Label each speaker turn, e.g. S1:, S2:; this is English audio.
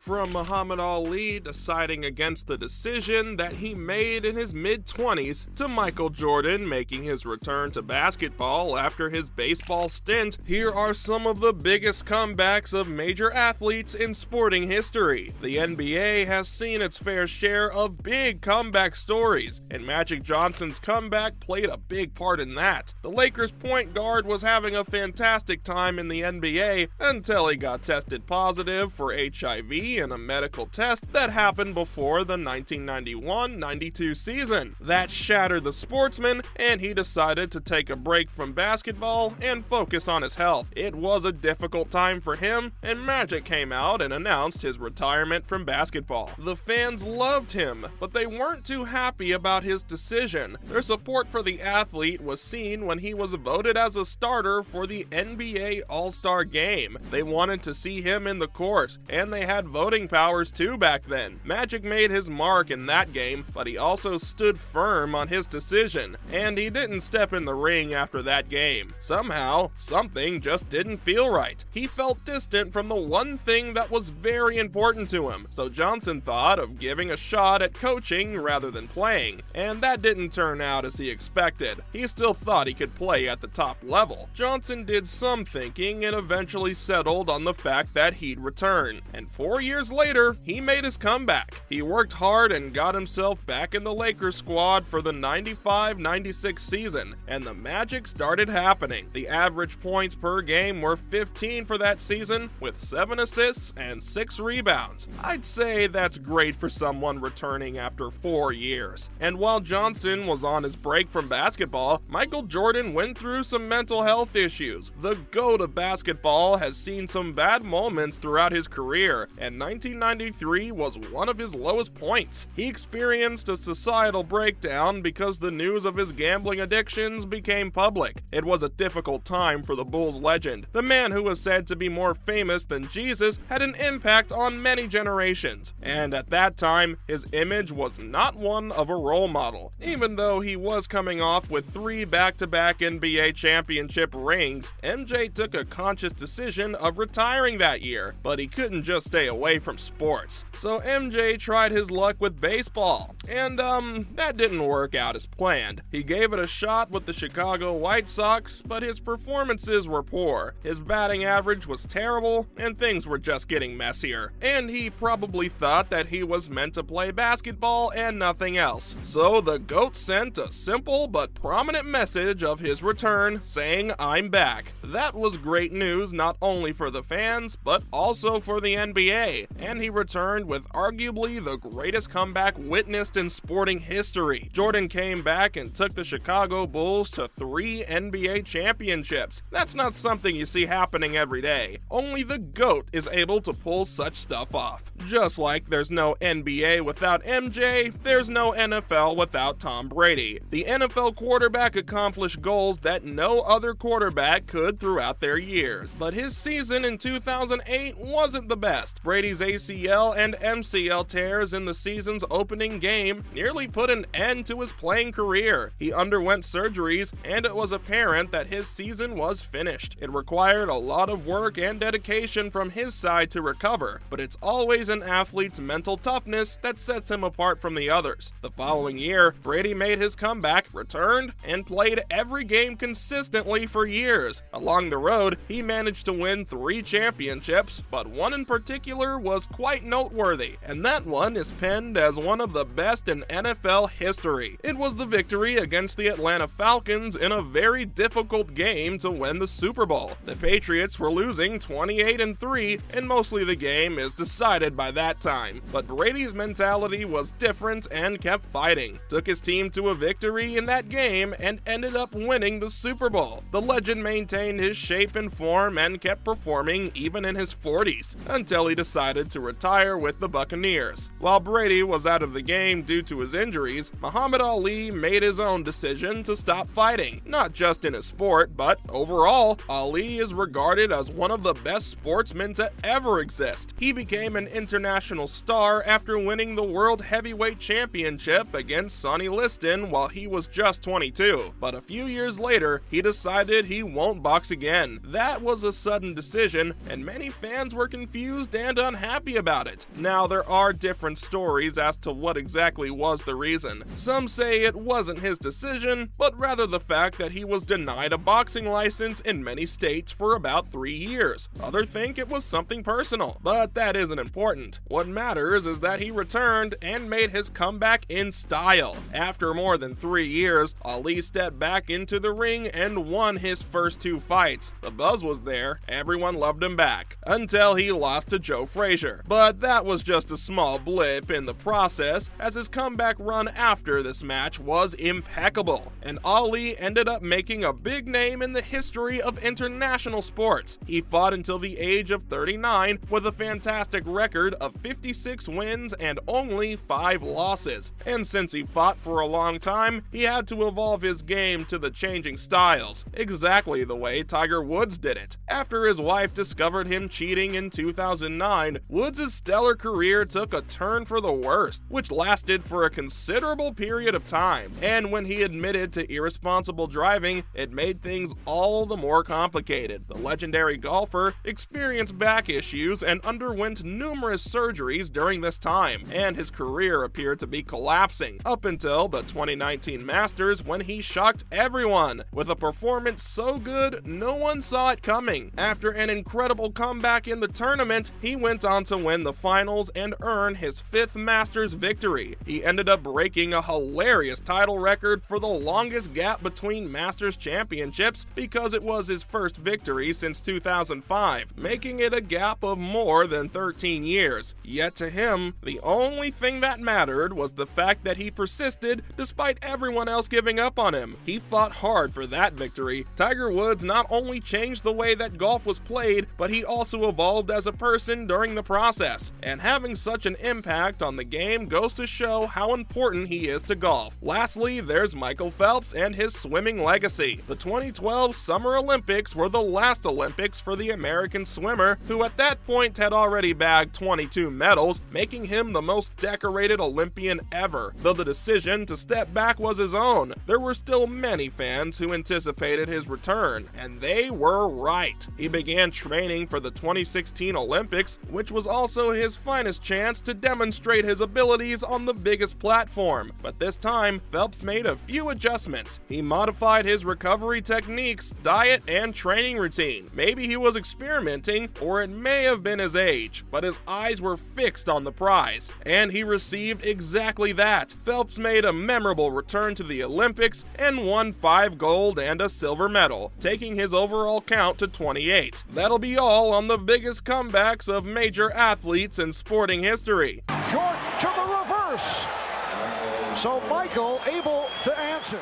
S1: From Muhammad Ali deciding against the decision that he made in his mid-20s to Michael Jordan making his return to basketball after his baseball stint, here are some of the biggest comebacks of major athletes in sporting history. The NBA has seen its fair share of big comeback stories, and Magic Johnson's comeback played a big part in that. The Lakers point guard was having a fantastic time in the NBA until he got tested positive for HIV in a medical test that happened before the 1991-92 season. That shattered the sportsman, and he decided to take a break from basketball and focus on his health. It was a difficult time for him, and Magic came out and announced his retirement from basketball. The fans loved him, but they weren't too happy about his decision. Their support for the athlete was seen when he was voted as a starter for the NBA All-Star Game. They wanted to see him in the court, and they had voting powers too back then. Magic made his mark in that game, but he also stood firm on his decision, and he didn't step in the ring after that game. Somehow, something just didn't feel right. He felt distant from the one thing that was very important to him, so Johnson thought of giving a shot at coaching rather than playing, and that didn't turn out as he expected. He still thought he could play at the top level. Johnson did some thinking and eventually settled on the fact that he'd return, and 4 years later, he made his comeback. He worked hard and got himself back in the Lakers squad for the 95-96 season, and the magic started happening. The average points per game were 15 for that season, with 7 assists and 6 rebounds. I'd say that's great for someone returning after 4 years. And while Johnson was on his break from basketball, Michael Jordan went through some mental health issues. The GOAT of basketball has seen some bad moments throughout his career, and 1993 was one of his lowest points. He experienced a societal breakdown because the news of his gambling addictions became public. It was a difficult time for the Bulls legend. The man who was said to be more famous than Jesus had an impact on many generations, and at that time, his image was not one of a role model. Even though he was coming off with 3 back-to-back NBA championship rings, MJ took a conscious decision of retiring that year, but he couldn't just stay away from sports. So MJ tried his luck with baseball, and that didn't work out as planned. He gave it a shot with the Chicago White Sox, but his performances were poor. His batting average was terrible, and things were just getting messier. And he probably thought that he was meant to play basketball and nothing else. So the GOAT sent a simple but prominent message of his return, saying, "I'm back." That was great news not only for the fans, but also for the NBA, and he returned with arguably the greatest comeback witnessed in sporting history. Jordan came back and took the Chicago Bulls to 3 NBA championships. That's not something you see happening every day. Only the GOAT is able to pull such stuff off. Just like there's no NBA without MJ, there's no NFL without Tom Brady. The NFL quarterback accomplished goals that no other quarterback could throughout their years, but his season in 2008 wasn't the best. Brady's ACL and MCL tears in the season's opening game nearly put an end to his playing career. He underwent surgeries, and it was apparent that his season was finished. It required a lot of work and dedication from his side to recover, but it's always an athlete's mental toughness that sets him apart from the others. The following year, Brady made his comeback, returned, and played every game consistently for years. Along the road, he managed to win 3 championships, but one in particular was quite noteworthy, and that one is penned as one of the best in NFL history. It was the victory against the Atlanta Falcons in a very difficult game to win the Super Bowl. The Patriots were losing 28-3, and mostly the game is decided by that time. But Brady's mentality was different and kept fighting, took his team to a victory in that game, and ended up winning the Super Bowl. The legend maintained his shape and form and kept performing even in his 40s, until he decided to retire with the Buccaneers. While Brady was out of the game due to his injuries, Muhammad Ali made his own decision to stop fighting, not just in his sport, but overall. Ali is regarded as one of the best sportsmen to ever exist. He became an international star after winning the World Heavyweight Championship against Sonny Liston while he was just 22, but a few years later, he decided he won't box again. That was a sudden decision, and many fans were confused and unhappy unhappy about it. Now, there are different stories as to what exactly was the reason. Some say it wasn't his decision, but rather the fact that he was denied a boxing license in many states for about 3 years. Others think it was something personal, but that isn't important. What matters is that he returned and made his comeback in style. After more than 3 years, Ali stepped back into the ring and won his first 2 fights. The buzz was there, everyone loved him back, until he lost to Joe Frazier. But that was just a small blip in the process, as his comeback run after this match was impeccable, and Ali ended up making a big name in the history of international sports. He fought until the age of 39 with a fantastic record of 56 wins and only 5 losses. And since he fought for a long time, he had to evolve his game to the changing styles, exactly the way Tiger Woods did it. After his wife discovered him cheating in 2009, Woods' stellar career took a turn for the worst, which lasted for a considerable period of time. And when he admitted to irresponsible driving, it made things all the more complicated. The legendary golfer experienced back issues and underwent numerous surgeries during this time, and his career appeared to be collapsing up until the 2019 Masters, when he shocked everyone with a performance so good no one saw it coming. After an incredible comeback in the tournament, he went on to win the finals and earn his 5th Masters victory. He ended up breaking a hilarious title record for the longest gap between Masters championships, because it was his first victory since 2005, making it a gap of more than 13 years. Yet to him, the only thing that mattered was the fact that he persisted despite everyone else giving up on him. He fought hard for that victory. Tiger Woods not only changed the way that golf was played, but he also evolved as a person during the process. And having such an impact on the game goes to show how important he is to golf. Lastly, there's Michael Phelps and his swimming legacy. The 2012 Summer Olympics were the last Olympics for the American swimmer, who at that point had already bagged 22 medals, making him the most decorated Olympian ever. Though the decision to step back was his own, there were still many fans who anticipated his return, and they were right. He began training for the 2016 Olympics, which was also his finest chance to demonstrate his abilities on the biggest platform. But this time, Phelps made a few adjustments. He modified his recovery techniques, diet, and training routine. Maybe he was experimenting, or it may have been his age, but his eyes were fixed on the prize, and he received exactly that. Phelps made a memorable return to the Olympics and won 5 gold and a silver medal, taking his overall count to 28. That'll be all on the biggest comebacks of major athletes in sporting history.
S2: Jordan to the reverse. So Michael able to answer.